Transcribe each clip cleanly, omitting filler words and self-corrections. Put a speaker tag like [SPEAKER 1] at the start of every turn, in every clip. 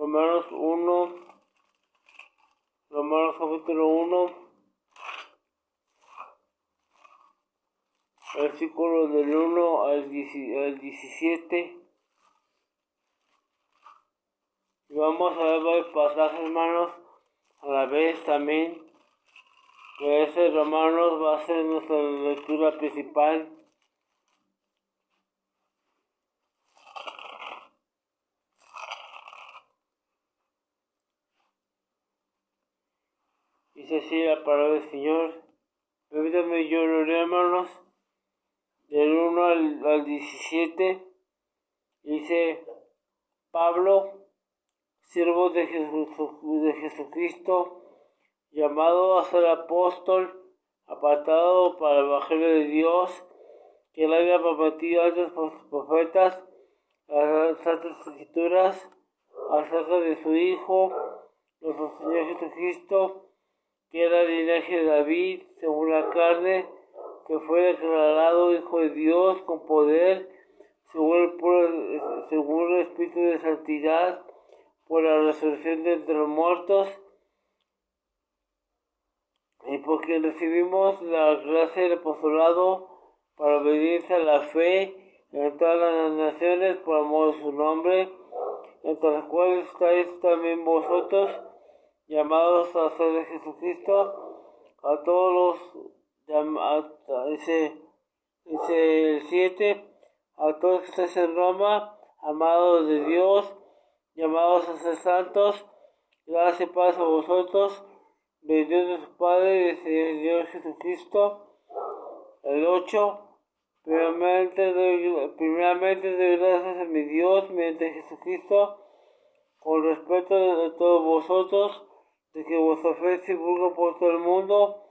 [SPEAKER 1] Romanos 1, Romanos capítulo 1, versículos del 1 al 17. Y vamos a ver varios pasajes, hermanos, a la vez también, que ese Romanos va a ser nuestra lectura principal. Dice así la palabra del Señor. Permítanme yo lo leo, hermanos, del 1 al 17. Dice: Pablo, siervo de Jesucristo, llamado a ser apóstol, apartado para el evangelio de Dios, que él había prometido antes por sus profetas, las santas escrituras, acerca de su Hijo, nuestro Señor Jesucristo, que era el linaje de David, según la carne, que fue declarado Hijo de Dios con poder, según el Espíritu de Santidad, por la resurrección de entre los muertos, y porque recibimos la gracia del apostolado para obediencia a la fe en todas las naciones por amor de su nombre, entre las cuales estáis también vosotros, llamados a ser de Jesucristo, a todos los, dice el 7, a todos que estáis en Roma, amados de Dios, llamados a ser santos, gracias y paz a vosotros, de Dios nuestro Padre y del Señor Jesucristo. El 8, primeramente doy gracias a mi Dios mediante Jesucristo, con respeto de todos vosotros, de que vuestra fe se divulga por todo el mundo,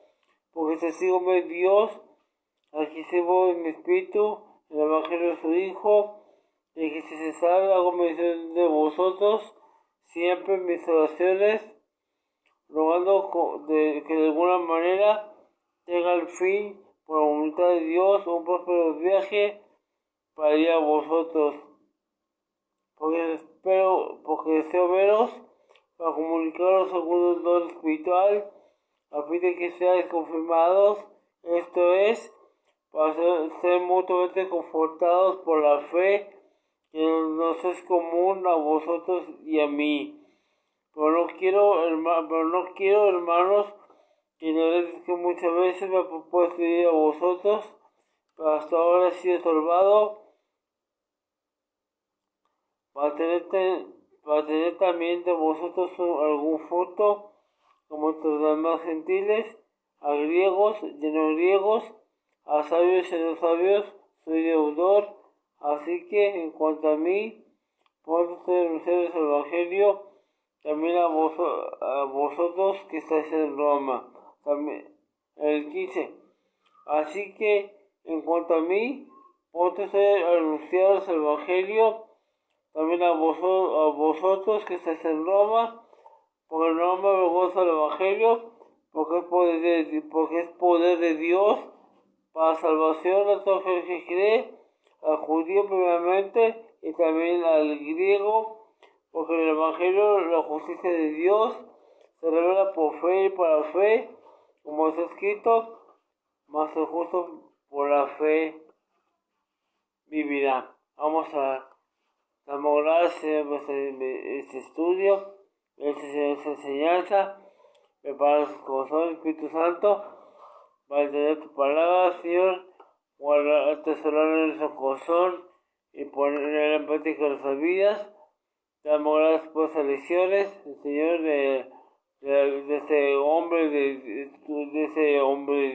[SPEAKER 1] porque testigo de Dios, aquí sirvo en mi espíritu, en el evangelio de su Hijo, y que si se sabe hago mención de vosotros, siempre en mis oraciones, rogando que de alguna manera tenga el fin, por la voluntad de Dios, un próspero viaje para ir a vosotros, porque deseo veros para comunicaros según el don espiritual, a fin de que seáis confirmados, esto es, para ser mutuamente confortados por la fe que nos es común a vosotros y a mí. Pero no quiero, hermanos, que ignoréis que muchas veces me he propuesto ir a vosotros, pero hasta ahora he sido estorbado para tener también de vosotros algún fruto, como entre los demás gentiles, a griegos y no griegos, a sabios y no sabios, soy deudor. Así que, en cuanto a mí, puedo denunciar el Evangelio también a vosotros que estáis en Roma. También, el 15. Así que, en cuanto a mí, puedo anunciar el Evangelio también a vosotros que estáis en Roma, porque no me avergüenzo del Evangelio, porque es poder de Dios para salvación a todo aquel que cree, al judío primeramente y también al griego, porque en el Evangelio la justicia de Dios se revela por fe y para fe, como está escrito, mas el justo por la fe vivirá. Damos gracias por este estudio, esta enseñanza. Prepara su corazón, Espíritu Santo, para entender tu palabra, Señor, guardar, atesorar en nuestro corazón y poner en práctica nuestras vidas. Te damos gracias por esas lecciones, Señor, de ese hombre de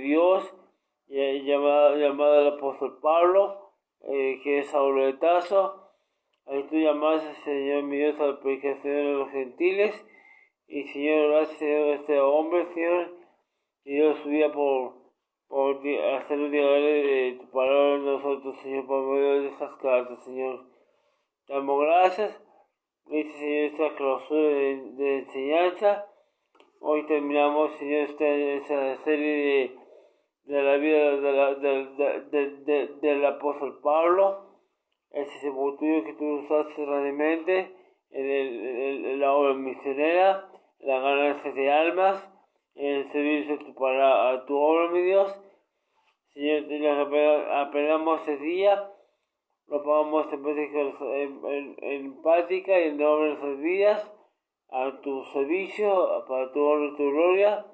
[SPEAKER 1] Dios, llamado el apóstol Pablo, que es Saulo de Tarso. Ahí tú llamaste, Señor mi Dios, a la predicación de los gentiles. Y Señor, gracias, Señor, a este hombre, Señor, que dio su vida por hacer llegar tu palabra a nosotros, Señor, por medio de estas cartas, Señor. Te damos gracias. Dice, Señor, esta clausura de enseñanza. Hoy terminamos, Señor, esta serie de la vida del apóstol Pablo, ese sepulcro que tú usaste realmente en la obra misionera, en la ganancia de almas, en el servicio a tu obra, mi Dios. Señor, te apelamos ese día, lo pongamos en práctica y en obra de nuestras vidas, a tu servicio, para tu honra y tu gloria.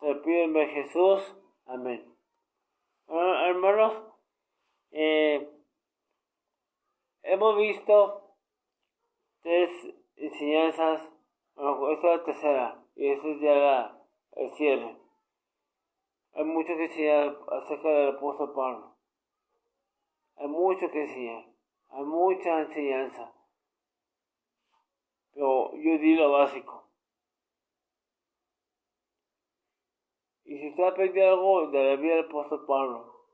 [SPEAKER 1] Te lo pido en nombre de Jesús. Amén. Bueno, hermanos, hemos visto tres enseñanzas. Bueno, esta es la tercera y esta es ya el cierre. Hay mucho que enseñar acerca del apóstol Pablo. Hay mucho que enseñar. Hay mucha enseñanza. Pero yo di lo básico. Y si usted aprendió algo de la vida del apóstol Pablo,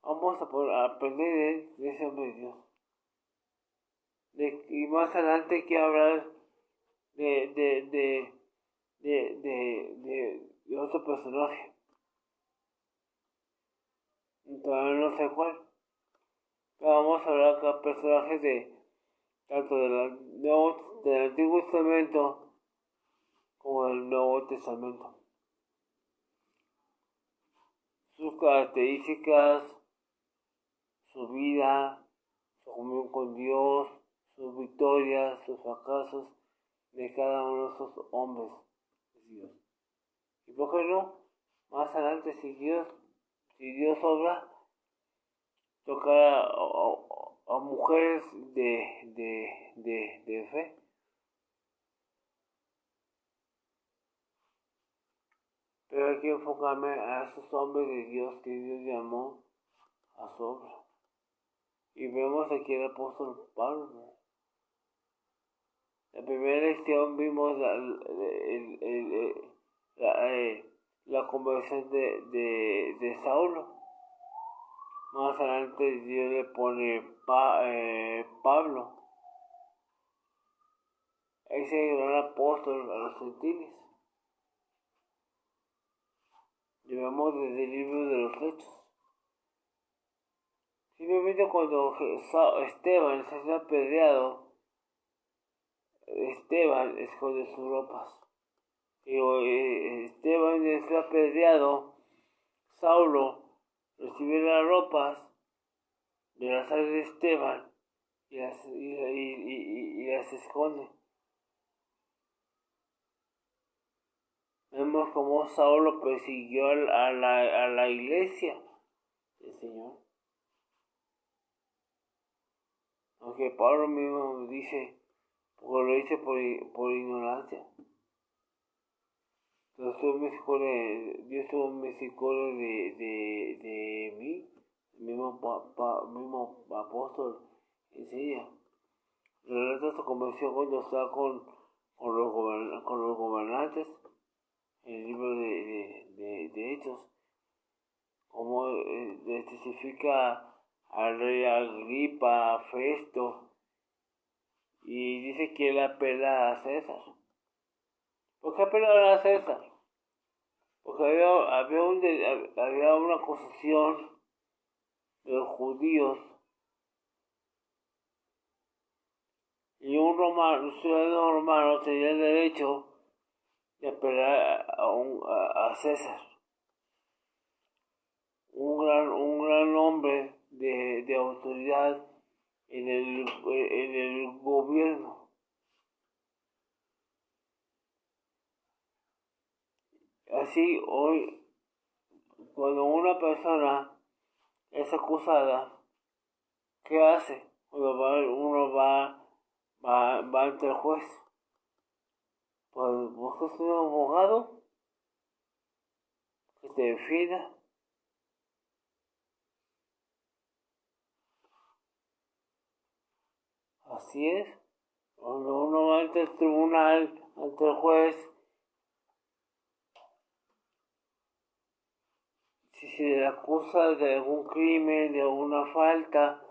[SPEAKER 1] vamos a aprender de ese hombre de Dios. Y más adelante quiero hablar de otro personaje. Todavía no sé cuál. Pero vamos a hablar con personajes tanto del Antiguo Testamento como del Nuevo Testamento. Sus características, su vida, su comunión con Dios, sus victorias, sus fracasos de cada uno de esos hombres de Dios. ¿Y por qué no? Más adelante, si Dios obra, tocar a mujeres de fe. Pero hay que enfocarme a esos hombres de Dios que Dios llamó a su obra. Y vemos aquí el apóstol Pablo, ¿no? La primera lección vimos la conversión de Saulo. Más adelante Dios le pone Pablo, ese gran apóstol a los gentiles. Y vemos desde el libro de los Hechos. Simplemente cuando Esteban se ha apedreado, Esteban esconde sus ropas. Esteban se ha apedreado, Saulo recibe las ropas de la sangre de Esteban y las esconde. Vemos cómo Saulo persiguió a la iglesia del Señor. Aunque Pablo mismo dice, porque lo hice por ignorancia. Dios tuvo misericordia de mí, el mismo apóstol enseña. Relata su conversión cuando está con los gobernantes en el libro de Hechos, como testifica al rey Agripa, a Festo, y dice que él apela a César. ¿Por qué apelaron a César? Porque había una acusación de los judíos y un ciudadano romano tenía el derecho de apelar a César, un gran hombre de autoridad en el gobierno. Así hoy, cuando una persona es acusada, ¿qué hace? Uno va ante el juez. Pues buscas un abogado que te defienda. Así es. Cuando uno va ante el tribunal, ante el juez, si se le acusa de algún crimen, de alguna falta,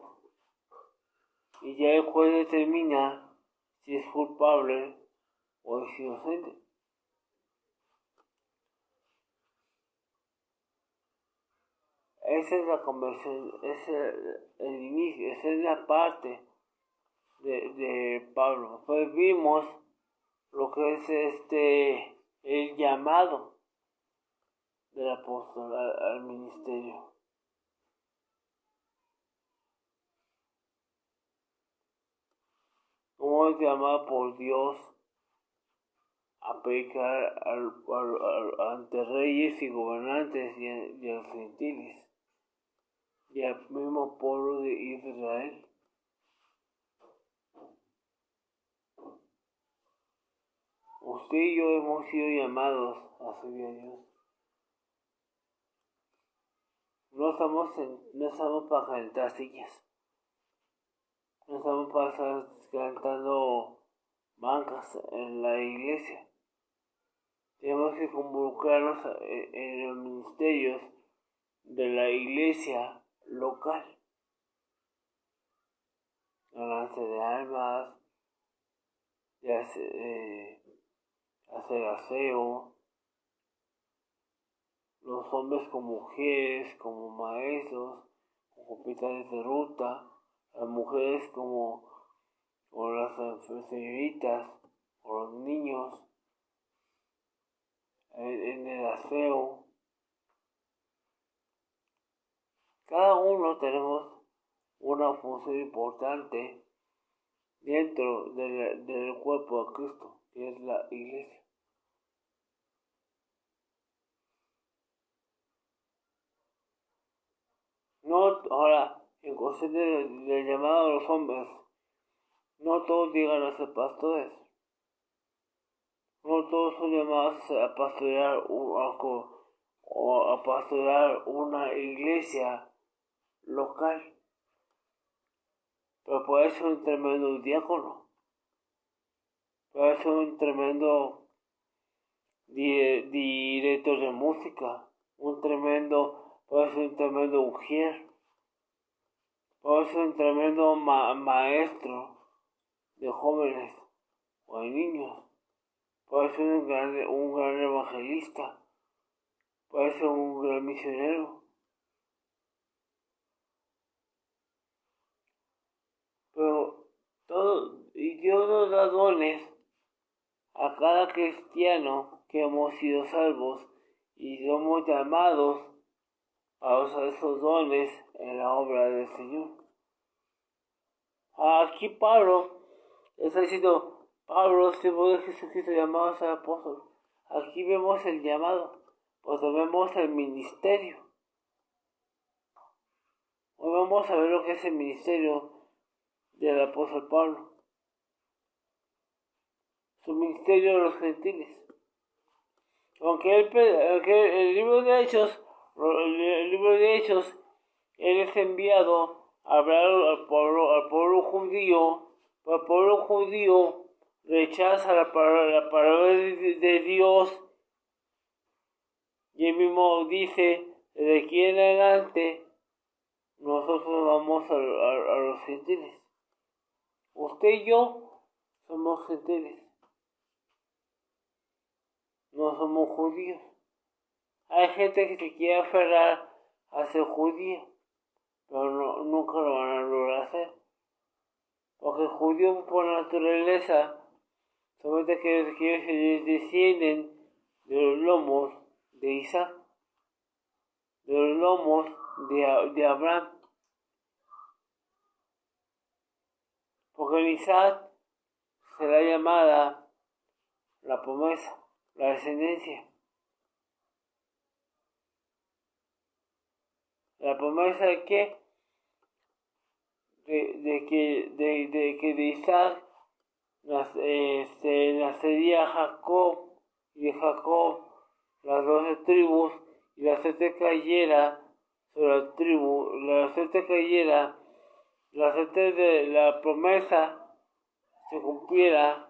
[SPEAKER 1] y ya el juez determina si es culpable o es inocente. Esa es la conversión, ese es el inicio, esa es la parte de Pablo. Pues vimos lo que es el llamado del apóstol al ministerio. Como es llamado por Dios a predicar ante reyes y gobernantes y a los gentiles y al mismo pueblo de Israel. Usted y yo hemos sido llamados a servir a Dios. No estamos para calentar sillas. No estamos para estar calentando bancas en la iglesia. Tenemos que involucrarnos en los ministerios de la iglesia local. Ganarse de almas, de hacer aseo, los hombres como mujeres, como maestros, como capitanes de ruta, las mujeres como las señoritas, o los niños, en el aseo. Cada uno tenemos una función importante dentro del cuerpo de Cristo, que es la iglesia. No, ahora, en cuestión del llamado a los hombres, no todos llegan a ser pastores. No todos son llamados a pastorear a pastorear una iglesia local. Pero puede ser un tremendo diácono. Puede ser un tremendo director de música. Puede ser un tremendo ujier. Puede ser un tremendo maestro de jóvenes o de niños. Puede ser un gran evangelista. Puede ser un gran misionero. Pero Dios nos da dones a cada cristiano que hemos sido salvos y somos llamados a usar esos dones en la obra del Señor. Aquí Pablo está diciendo, Pablo, siervo de Jesucristo, llamados al apóstol. Aquí vemos el llamado, pues vemos el ministerio. Hoy vamos a ver lo que es el ministerio del apóstol Pablo. Su ministerio de los gentiles. Aunque el libro de Hechos, él es enviado a hablar al pueblo judío, pero el pueblo judío rechaza la palabra de Dios, y él mismo dice, desde aquí en adelante, nosotros vamos a los gentiles. Usted y yo somos gentiles. No somos judíos. Hay gente que se quiere aferrar a ser judío, pero nunca lo van a lograr hacer. Porque judíos por naturaleza solamente que descienden de los lomos de Isaac, de los lomos de Abraham. Porque en Isaac será llamada la promesa, la descendencia. La promesa de que de Isaac nacería Jacob, y de Jacob las 12 tribus, y la suerte cayera sobre la tribu, la suerte cayera, la suerte de la promesa se cumpliera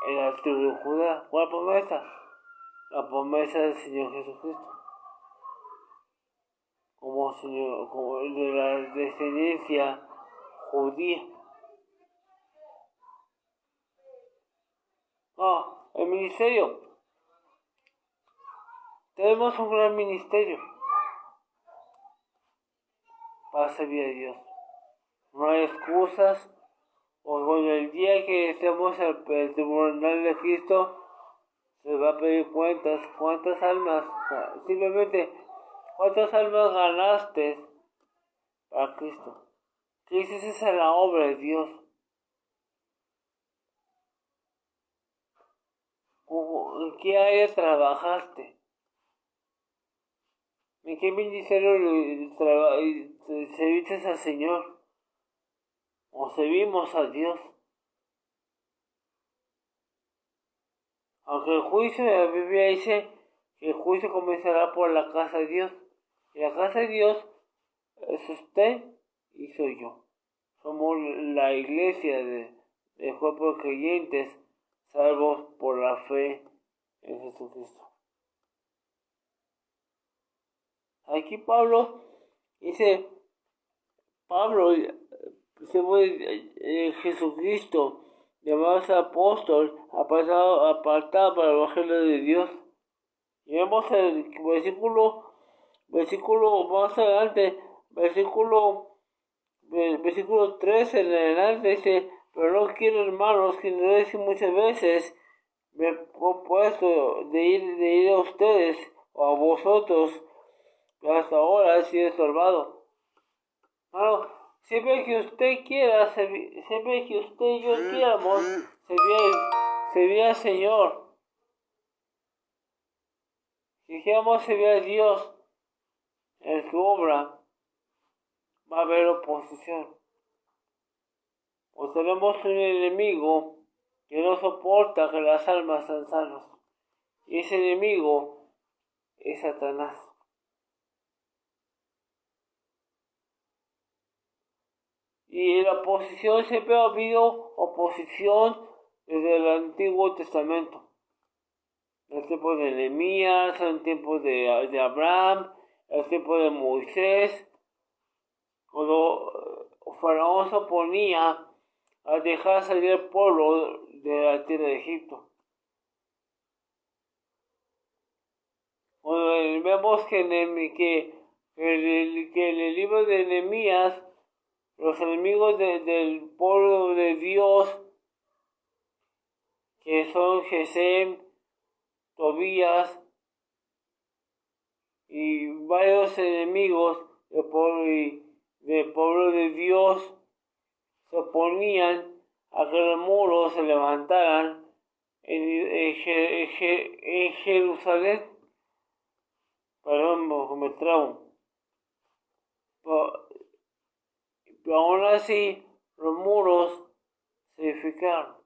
[SPEAKER 1] en la tribu de Judá. ¿Cuál promesa? La promesa del Señor Jesucristo. Como de la descendencia judía. El ministerio. Tenemos un gran ministerio para servir a Dios. No hay excusas, cuando el día que estemos al tribunal de Cristo, se va a pedir cuentas. ¿Cuántas almas? Simplemente, ¿cuántas almas ganaste para Cristo? ¿Qué hiciste en la obra de Dios? ¿En qué área trabajaste? ¿En qué ministerio serviste al Señor? ¿O servimos a Dios? Aunque el juicio de la Biblia dice que el juicio comenzará por la casa de Dios. Y la casa de Dios es usted y soy yo. Somos la iglesia de cuerpo de creyentes salvos por la fe en Jesucristo. Aquí Pablo dice, Jesucristo, llamado apóstol, apartado para el evangelio de Dios. Y vemos el versículo más adelante, versículo 3 en adelante, dice, pero no quiero, hermanos, que no decir muchas veces me he propuesto de ir a ustedes o a vosotros, pero hasta ahora he sido estorbado. Bueno, siempre que usted quiera, siempre que usted y yo quieramos servir al Señor, si queramos servir a Dios en su obra, va a haber oposición. Pues tenemos un enemigo que no soporta que las almas sean salvas. Y ese enemigo es Satanás. Y en la oposición siempre ha habido oposición desde el Antiguo Testamento. En el tiempo de Nehemías, en el tiempo de Abraham, en el tiempo de Moisés, cuando Faraón se oponía a dejar salir el pueblo de la tierra de Egipto. Cuando vemos que en el libro de Nehemías, los enemigos del pueblo de Dios, que son Gesem, Tobías y varios enemigos del pueblo de Dios, se oponían a que los muros se levantaran en Jerusalén. Perdón, me trabo. Pero aún así, los muros se edificaron.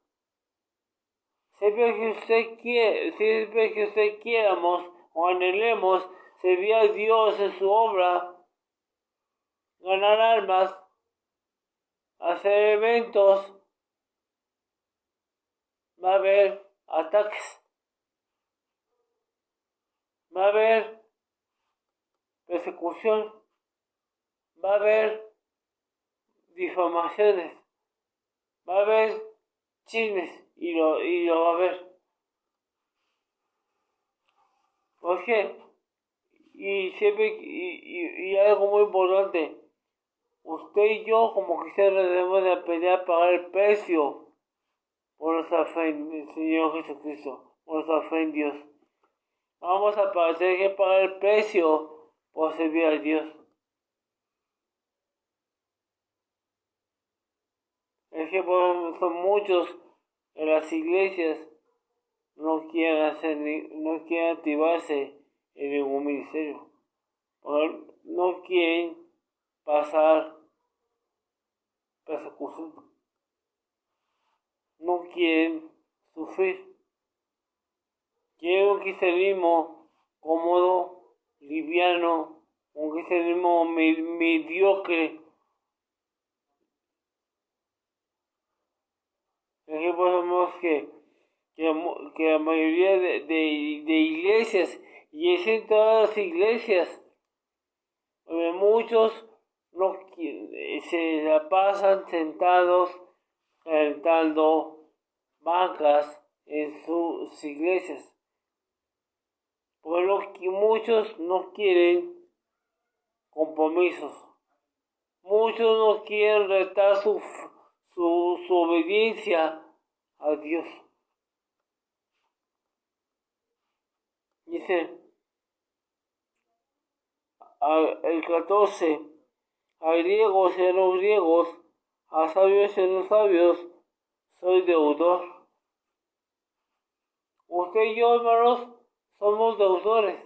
[SPEAKER 1] Siempre que usted quieramos o anhelemos servir a Dios en su obra, ganar almas, hacer eventos, va a haber ataques, va a haber persecución, va a haber difamaciones, va a haber chismes y lo va a haber. ¿Por qué? Y algo muy importante, usted y yo como cristianos debemos de aprender a pagar el precio por nuestra fe en el Señor Jesucristo, por nuestra fe en Dios. Vamos a tener que pagar el precio por servir a Dios. Es que son muchos en las iglesias no quieren activarse en ningún ministerio. No quieren pasar persecución. No quieren sufrir. Quieren un cristianismo cómodo, liviano, un cristianismo mediocre. Vemos que la mayoría de iglesias, y es en todas las iglesias, donde muchos se la pasan sentados calentando bancas en sus iglesias. Porque muchos no quieren compromisos. Muchos no quieren retar su su obediencia a Dios. Dice el 14, a griegos y a no griegos, a sabios y a no sabios, soy deudor. Usted y yo, hermanos, somos deudores.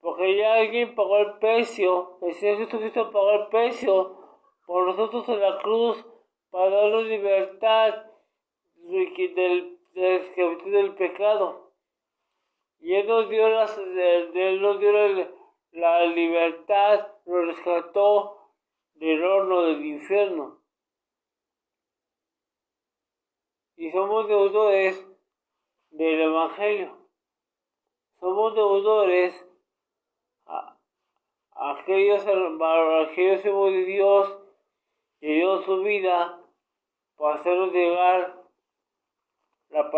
[SPEAKER 1] Porque ya alguien pagó el precio, el Señor Jesucristo pagó el precio por nosotros en la cruz para darnos libertad de la esclavitud del pecado. Y Él nos dio la libertad, nos rescató del horno del infierno. Y somos deudores del Evangelio. Somos deudores a aquellos hijos de Dios que dio su vida para hacernos llegar la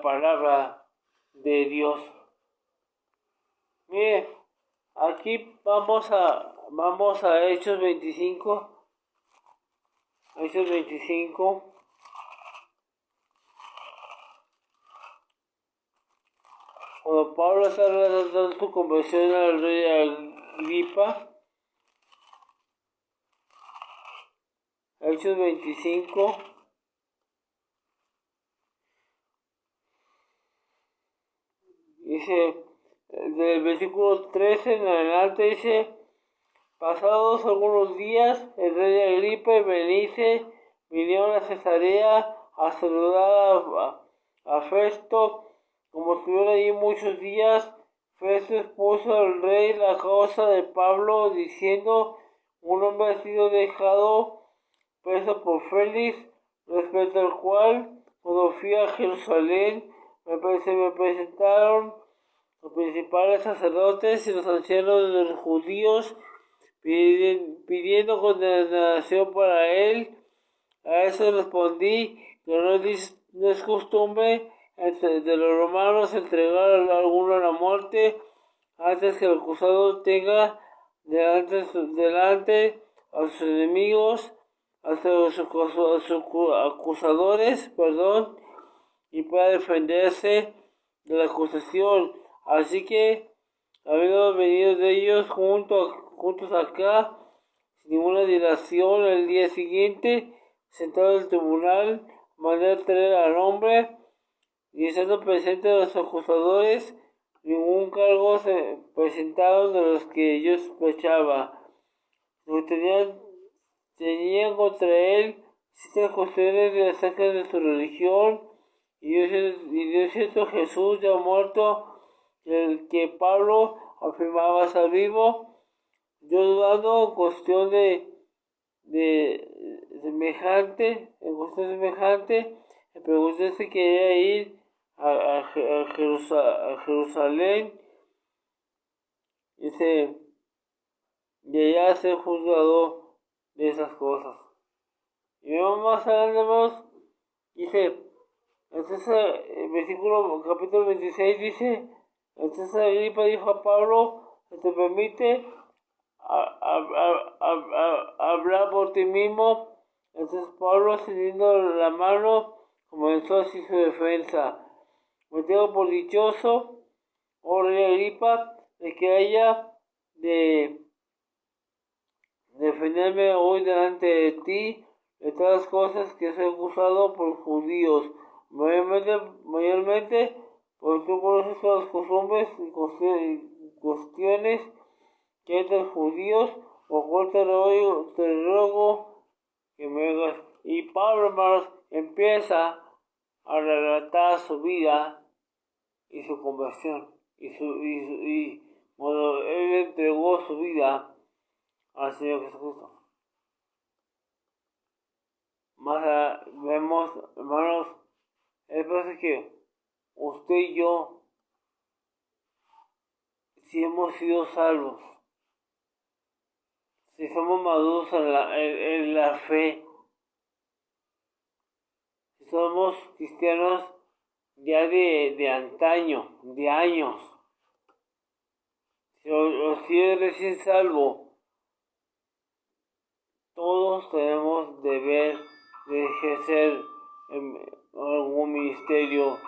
[SPEAKER 1] palabra de Dios. Mire, aquí vamos a Hechos 25. Hechos 25. Cuando Pablo está dando su conversión al rey Agripa, Hechos 25, dice, del versículo 13 en adelante, dice, pasados algunos días, el rey Agripa y Berenice vinieron a Cesarea a saludar a Festo. Como estuvieron allí muchos días, Festo expuso al rey la causa de Pablo, diciendo, un hombre ha sido dejado preso por Félix, respecto al cual, cuando fui a Jerusalén, se me presentaron los principales sacerdotes y los ancianos de los judíos, pidiendo condenación para él. A eso respondí que no es costumbre de los romanos entregar a alguno a la muerte antes que el acusado tenga delante a sus enemigos, a sus acusadores, y para defenderse de la acusación. Así que, habiendo venido de ellos juntos acá, sin ninguna dilación, el día siguiente, sentado en el tribunal, mandé a traer al hombre, y estando presentes los acusadores, ningún cargo se presentaron de los que yo sospechaba. Lo tenían contra él ciertas cuestiones acerca de su religión, y de cierto Jesús ya muerto, el que Pablo afirmaba ser vivo. Yo dudando en cuestión semejante, me pregunté si quería ir a Jerusalén, dice, y allá ser juzgado de esas cosas. Y vamos más adelante, dice, entonces el versículo, capítulo 26 dice, entonces Agripa dijo a Pablo, ¿se te permite hablar por ti mismo? Entonces Pablo, extendiendo la mano, comenzó así su defensa. Me tengo por dichoso, oh rey Agripa, de que haya de defenderme hoy delante de ti de todas las cosas que soy acusado por judíos, mayormente porque tú conoces todas las costumbres y cuestiones que hay entre los judíos, por cual te ruego que me hagas. Y Pablo, hermanos, empieza a relatar su vida y su conversión, y cuando él entregó su vida al Señor Jesucristo. Vemos, hermanos, es verdad que usted y yo, si hemos sido salvos, si somos maduros en la fe, si somos cristianos ya de antaño, de años, si eres recién salvo, ejercer algún ministerio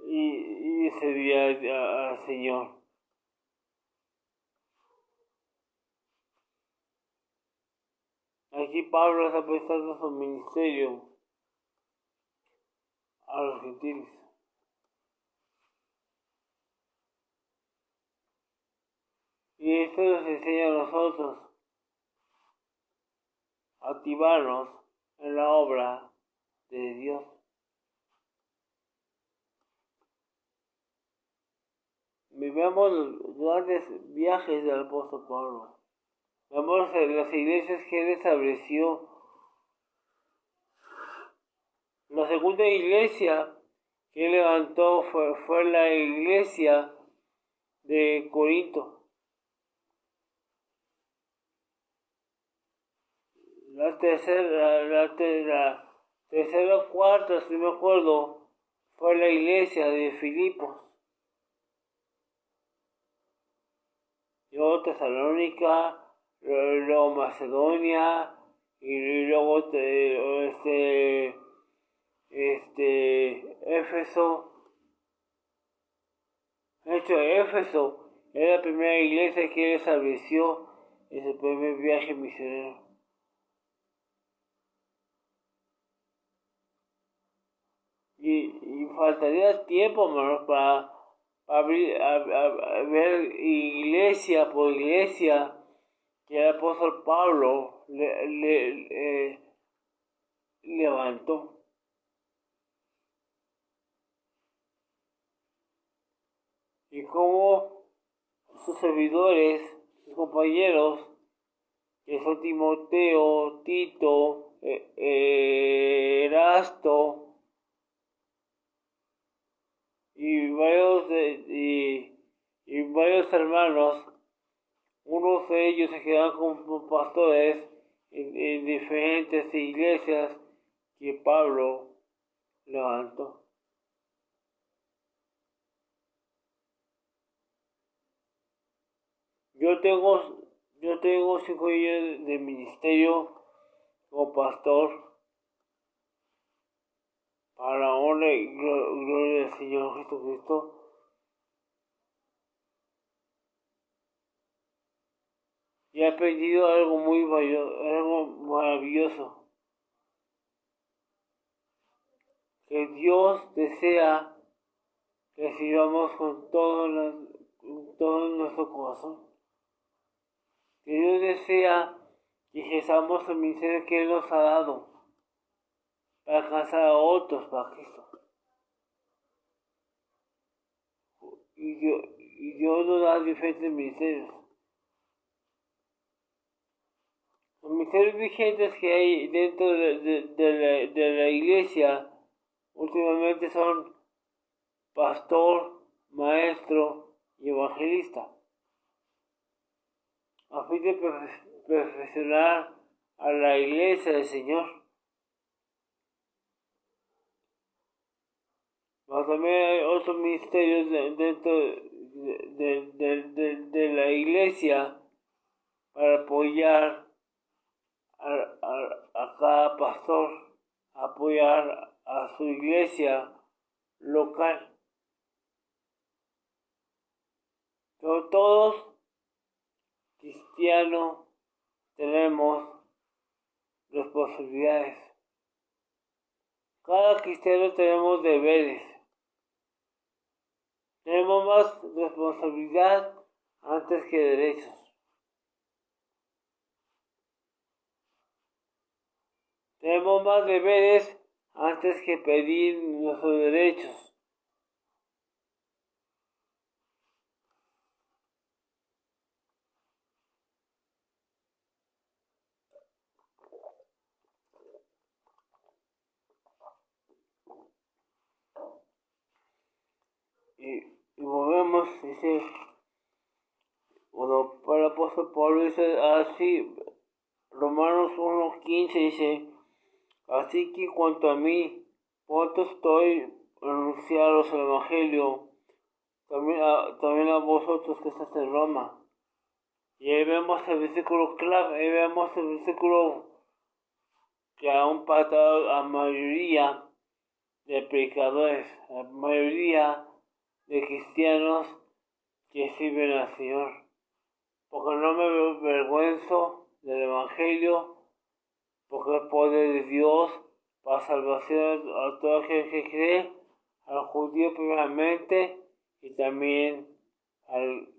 [SPEAKER 1] y servir al Señor. Aquí Pablo está prestando su ministerio a los gentiles. Y esto nos enseña a nosotros a activarnos en la obra de Dios. Vemos los grandes viajes del apóstol Pablo. Vemos las iglesias que él estableció. La segunda iglesia que él levantó fue la iglesia de Corinto. La tercera o cuarta, si me acuerdo, fue la iglesia de Filipos. Luego Tesalónica, luego Macedonia, y luego Éfeso. De hecho, Éfeso era la primera iglesia que él estableció en su primer viaje misionero. Y faltaría tiempo, hermanos, para abrir, a ver iglesia por iglesia que el apóstol Pablo levantó. Y cómo sus servidores, sus compañeros, que son Timoteo, Tito, Erasto, y varios hermanos, unos de ellos se quedaron como pastores en diferentes iglesias que Pablo levantó. Yo tengo 5 años de ministerio como pastor para la honra y gloria del Señor Jesucristo. Y he aprendido algo algo maravilloso. Que Dios desea que sirvamos con todo nuestro corazón. Que Dios desea que ejerzamos el ministerio que Él nos ha dado para alcanzar a otros para Cristo. Y Dios nos da diferentes ministerios. Los ministerios vigentes que hay dentro de la iglesia últimamente son pastor, maestro y evangelista, a fin de perfeccionar a la iglesia del Señor. Pero también hay otros ministerios dentro de la iglesia para apoyar a cada pastor, apoyar a su iglesia local. Pero todos cristianos tenemos responsabilidades. Cada cristiano tenemos deberes. Tenemos más responsabilidad antes que derechos. Tenemos más deberes antes que pedir nuestros derechos. Y volvemos, dice, bueno, para el apóstol Pablo dice así, Romanos 1:15 dice, así que cuanto a mí, pronto estoy a anunciaros el Evangelio, también a vosotros que estáis en Roma. Y ahí vemos el versículo clave, ahí vemos el versículo que ha impactado a la mayoría de predicadores, a la mayoría de cristianos que sirven al Señor. Porque no me avergüenzo del Evangelio, porque es poder de Dios para salvación a todo aquel que cree, al judío primeramente y también al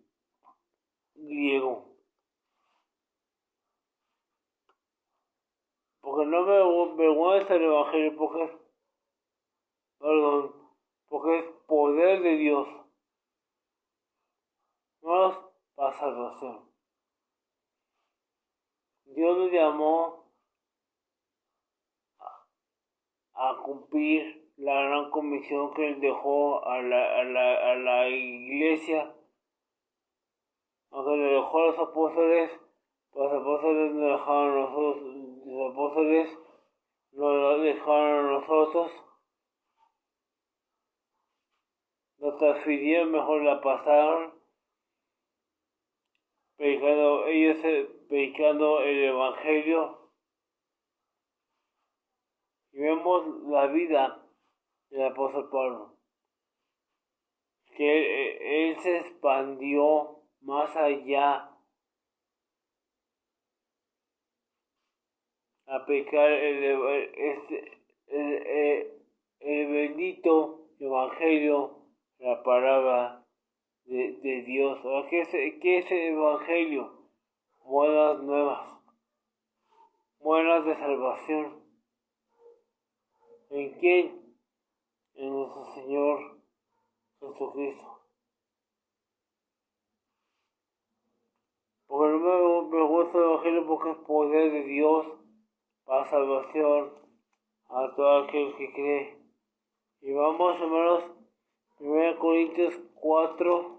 [SPEAKER 1] griego. Porque no me avergüenza el Evangelio, porque es poder de Dios, no es para salvación. Dios nos llamó a cumplir la gran comisión que Él dejó a la iglesia, aunque le dejó a los apóstoles nos dejaron a nosotros, los apóstoles nos dejaron a nosotros, nos transfirieron, mejor la pasaron, predicando el Evangelio. Y vemos la vida del apóstol Pablo, que él se expandió más allá a predicar el bendito Evangelio, la palabra de Dios. ¿Qué es el Evangelio? Buenas nuevas, buenas de salvación. ¿En quién? En nuestro Señor Jesucristo. Porque no me gusta el Evangelio porque es poder de Dios para salvación a todo aquel que cree. Y vamos, hermanos, 1 Corintios 4.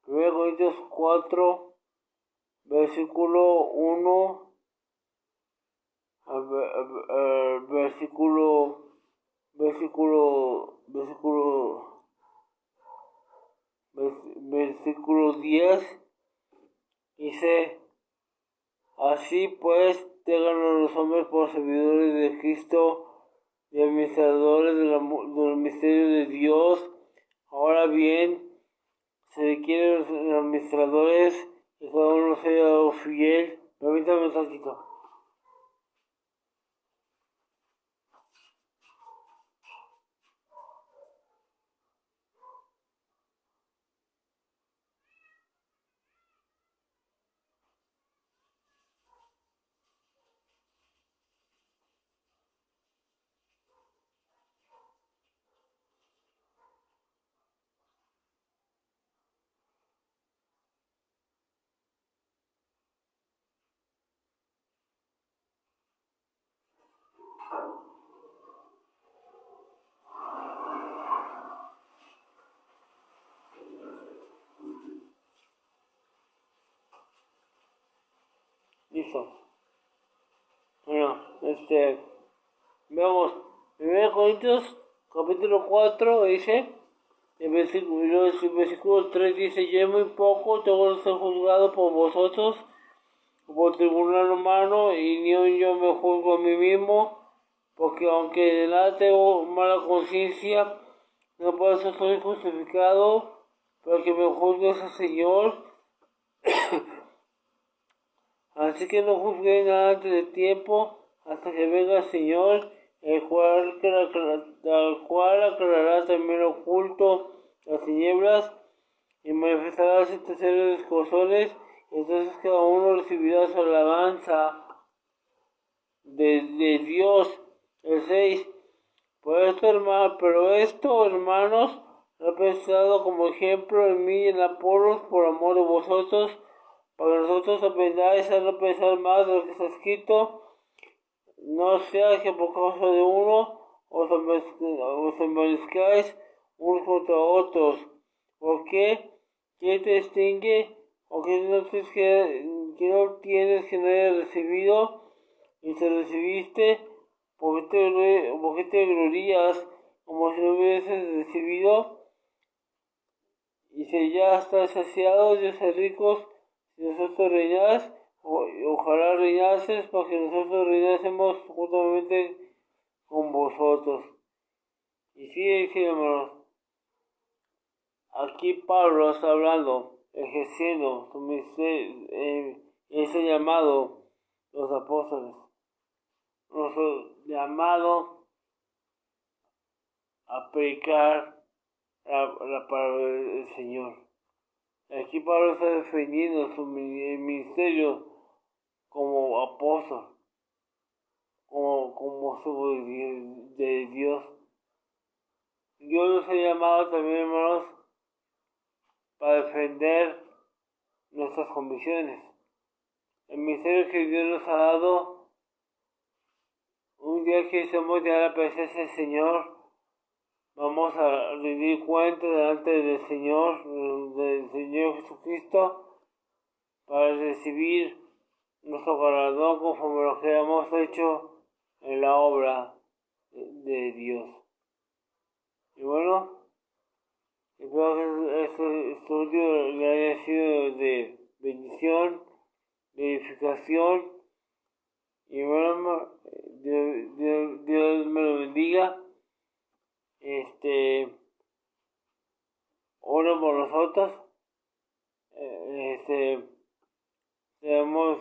[SPEAKER 1] Corintios 4, versículo 1 versículo 10, dice: así pues, tengan a los hombres por servidores de Cristo y administradores del misterio de Dios. Ahora bien, se requieren los administradores que cada uno sea fiel. Permítame un tantito. Listo. Bueno, veamos. 1 Corintios, capítulo 4, dice, el versículo 3 dice: yo muy poco tengo que ser juzgado por vosotros, por tribunal humano, y ni yo me juzgo a mí mismo, porque aunque de nada tengo mala conciencia, no por eso soy justificado, pero que me juzgue es el Señor. Así que no juzguéis nada antes de tiempo, hasta que venga el Señor, el cual aclarará también lo oculto, las tinieblas, y manifestará las intenciones de los corazones. Entonces cada uno recibirá su alabanza de Dios. El 6. Pero esto, hermanos, lo he pensado como ejemplo en mí y en Apolos por amor de vosotros, para que nosotros aprendáis a no pensar más de lo que está escrito, no sea que por causa de uno os envanezcáis unos contra otros. ¿Por qué? ¿Quién te distingue? ¿O que no tienes que no hayas recibido? Y si recibiste, ¿por qué te glorías como si no hubieses recibido. Y si ya estás saciado, Dios es ricos, si nosotros reinás, ojalá reinases para que nosotros reinásemos juntamente con vosotros. Y sigue diciendo, hermanos, aquí Pablo está hablando, ejerciendo su ministerio, ese llamado, los apóstoles, nuestro llamado a predicar la palabra del Señor. Aquí Pablo está defendiendo su ministerio como apóstol, como su de Dios. Dios nos ha llamado también, hermanos, para defender nuestras convicciones. El ministerio que Dios nos ha dado, un día que estemos ya a la presencia del Señor, vamos a rendir cuenta delante del Señor Jesucristo, para recibir nuestro galardón conforme lo que hemos hecho en la obra de Dios. Y bueno, espero que este estudio le haya sido de bendición, de edificación. Y bueno, Dios me lo bendiga. Ora por nosotros. Tenemos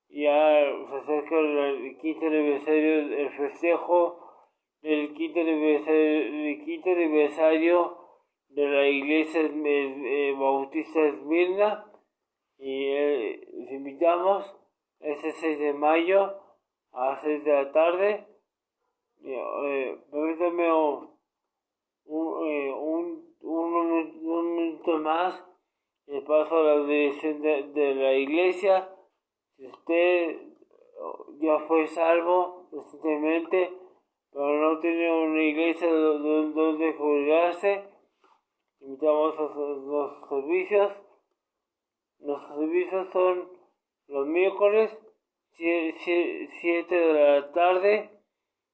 [SPEAKER 1] ya se acerca el quinto aniversario, el festejo del quinto aniversario de la iglesia bautista Esmirna, y les invitamos ese 6 de mayo a las 6 de la tarde. Permítanme un minuto más y paso a la dirección de la iglesia. Si usted ya fue salvo recientemente, pero no tiene una iglesia donde congregarse, invitamos a los servicios. Nuestros servicios son los miércoles, 7 de la tarde,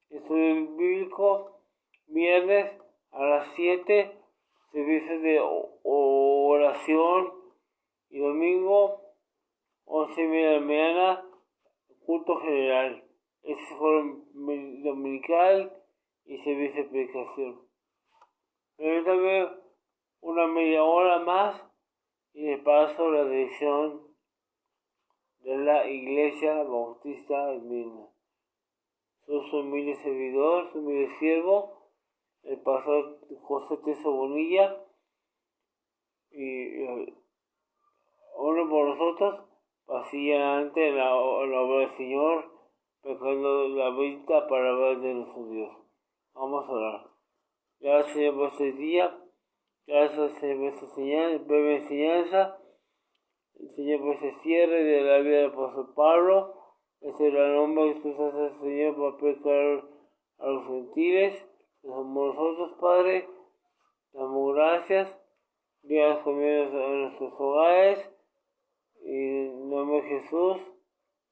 [SPEAKER 1] estudio bíblico, viernes a las 7, servicios de oración, y domingo 11:30 de la mañana, culto general. Ese fue dominical y servicio de predicación. Permítame una media hora más y de paso la dirección de la iglesia bautista Esmirna. Soy su humilde servidor, su humilde siervo, el pastor José Teso Bonilla, y oro por nosotros, pasilla ante la obra del Señor, pecando la vista para ver de nuestro Dios. Vamos a orar. Gracias, Señor, por este día. Gracias, Señor, por esta breve enseñanza. Señor, por ese cierre de la vida del apóstol Pablo. Ese es el nombre que tú haces, Señor, para predicar a los gentiles. Somos nosotros, Padre. Damos gracias. Dios comienza en nuestros hogares. Y en nombre de Jesús,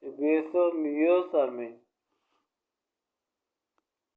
[SPEAKER 1] de Cristo, mi Dios. Amén.